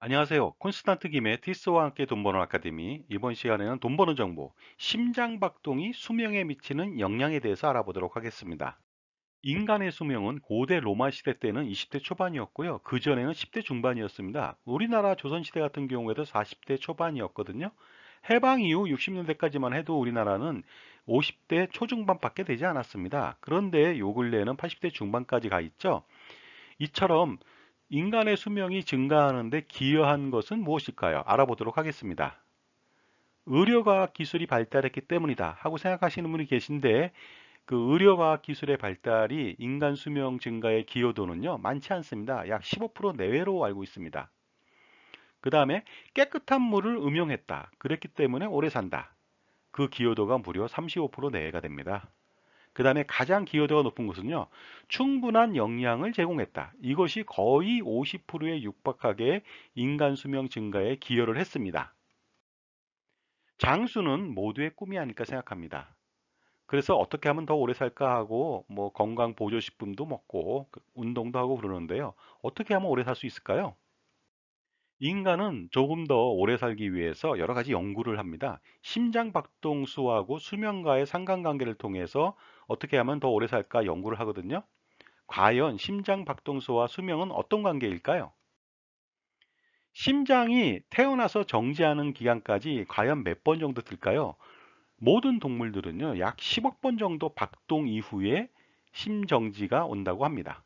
안녕하세요. 콘스탄트 김의 티스와 함께 돈 버는 아카데미. 이번 시간에는 돈 버는 정보, 심장 박동이 수명에 미치는 영향에 대해서 알아보도록 하겠습니다. 인간의 수명은 고대 로마 시대 때는 20대 초반이었고요. 그전에는 10대 중반이었습니다. 우리나라 조선시대 같은 경우에도 40대 초반이었거든요. 해방 이후 60년대까지만 해도 우리나라는 50대 초중반밖에 되지 않았습니다. 그런데 요 근래에는 80대 중반까지 가 있죠. 이처럼 인간의 수명이 증가하는데 기여한 것은 무엇일까요? 알아보도록 하겠습니다. 의료과학 기술이 발달했기 때문이다 하고 생각하시는 분이 계신데 그 의료과학 기술의 발달이 인간 수명 증가의 기여도는요 많지 않습니다. 약 15% 내외로 알고 있습니다. 그 다음에 깨끗한 물을 음용했다. 그랬기 때문에 오래 산다. 그 기여도가 무려 35% 내외가 됩니다. 그 다음에 가장 기여도가 높은 것은요, 충분한 영양을 제공했다. 이것이 거의 50%에 육박하게 인간 수명 증가에 기여를 했습니다. 장수는 모두의 꿈이 아닐까 생각합니다. 그래서 어떻게 하면 더 오래 살까 하고 뭐 건강 보조식품도 먹고 운동도 하고 그러는데요. 어떻게 하면 오래 살 수 있을까요? 인간은 조금 더 오래 살기 위해서 여러 가지 연구를 합니다. 심장 박동수하고 수명과의 상관관계를 통해서 어떻게 하면 더 오래 살까 연구를 하거든요. 과연 심장 박동수와 수명은 어떤 관계일까요? 심장이 태어나서 정지하는 기간까지 과연 몇 번 정도 들까요? 모든 동물들은요, 약 10억 번 정도 박동 이후에 심정지가 온다고 합니다.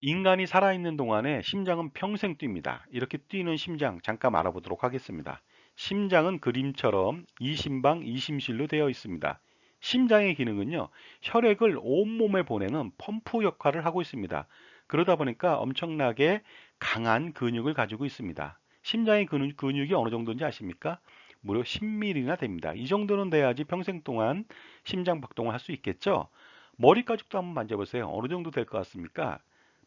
인간이 살아있는 동안에 심장은 평생 뜁니다. 이렇게 뛰는 심장 잠깐 알아보도록 하겠습니다. 심장은 그림처럼 이심방 이심실로 되어 있습니다. 심장의 기능은요, 혈액을 온몸에 보내는 펌프 역할을 하고 있습니다. 그러다 보니까 엄청나게 강한 근육을 가지고 있습니다. 심장의 근육이 어느 정도인지 아십니까? 무려 10mm나 됩니다. 이 정도는 돼야지 평생 동안 심장 박동을 할 수 있겠죠? 머리 가죽도 한번 만져보세요. 어느 정도 될 것 같습니까?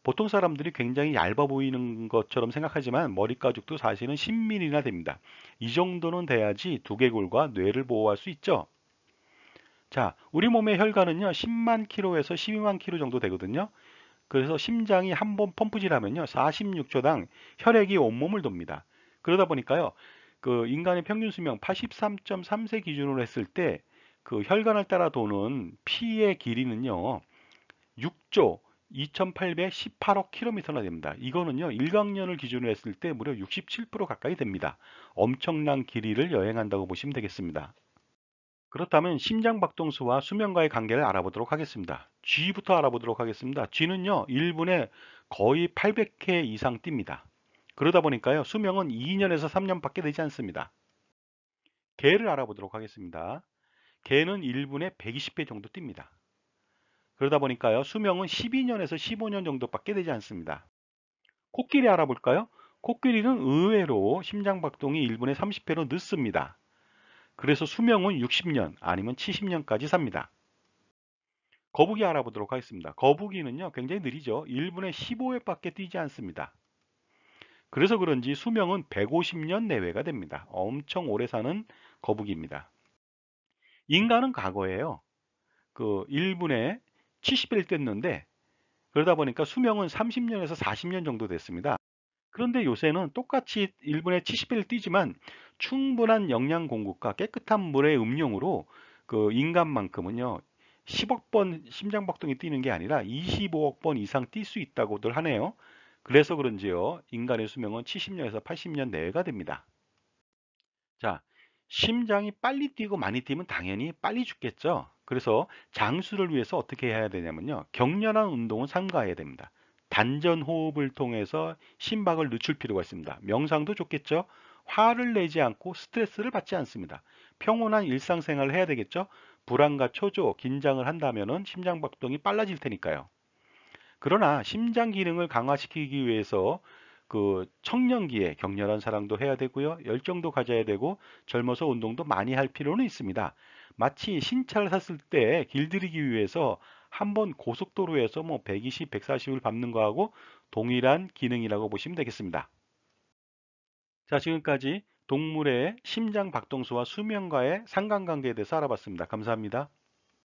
보통 사람들이 굉장히 얇아 보이는 것처럼 생각하지만 머리 가죽도 사실은 10mm나 됩니다. 이 정도는 돼야지 두개골과 뇌를 보호할 수 있죠. 자, 우리 몸의 혈관은요, 10만 킬로에서 12만 킬로 정도 되거든요. 그래서 심장이 한 번 펌프질하면요, 46초당 혈액이 온몸을 돕니다. 그러다 보니까요, 그 인간의 평균 수명 83.3세 기준으로 했을 때 그 혈관을 따라 도는 피의 길이는요, 6조 2818억 킬로미터나 됩니다. 이거는요, 일광년을 기준으로 했을 때 무려 67% 가까이 됩니다. 엄청난 길이를 여행한다고 보시면 되겠습니다. 그렇다면 심장박동수와 수면과의 관계를 알아보도록 하겠습니다. G부터 알아보도록 하겠습니다. G는요, 1분에 거의 800회 이상 뜁니다. 그러다 보니까요, 수명은 2년에서 3년밖에 되지 않습니다. 개를 알아보도록 하겠습니다. 개는 1분에 120회 정도 뜁니다. 그러다 보니까요, 수명은 12년에서 15년 정도밖에 되지 않습니다. 코끼리 알아볼까요? 코끼리는 의외로 심장박동이 1분에 30회로 늦습니다. 그래서 수명은 60년 아니면 70년까지 삽니다. 거북이 알아보도록 하겠습니다. 거북이는요, 굉장히 느리죠. 1분에 15회밖에 뛰지 않습니다. 그래서 그런지 수명은 150년 내외가 됩니다. 엄청 오래 사는 거북이입니다. 인간은 과거에요, 그 1분에 70회를 뛰었는데 그러다 보니까 수명은 30년에서 40년 정도 됐습니다. 그런데 요새는 똑같이 1분에 70회를 뛰지만 충분한 영양 공급과 깨끗한 물의 음용으로 그 인간만큼은요, 10억 번 심장박동이 뛰는 게 아니라 25억 번 이상 뛸 수 있다고들 하네요. 그래서 그런지요, 인간의 수명은 70년에서 80년 내외가 됩니다. 자, 심장이 빨리 뛰고 많이 뛰면 당연히 빨리 죽겠죠. 그래서 장수를 위해서 어떻게 해야 되냐면요, 격렬한 운동은 삼가해야 됩니다. 단전 호흡을 통해서 심박을 늦출 필요가 있습니다. 명상도 좋겠죠. 화를 내지 않고 스트레스를 받지 않습니다. 평온한 일상생활을 해야 되겠죠. 불안과 초조, 긴장을 한다면은 심장박동이 빨라질 테니까요. 그러나 심장 기능을 강화시키기 위해서 그 청년기에 격렬한 사랑도 해야 되고요. 열정도 가져야 되고 젊어서 운동도 많이 할 필요는 있습니다. 마치 신차를 샀을 때 길들이기 위해서 한번 고속도로에서 뭐 120, 140을 밟는 거하고 동일한 기능이라고 보시면 되겠습니다. 자, 지금까지 동물의 심장 박동수와 수면과의 상관관계에 대해서 알아봤습니다. 감사합니다.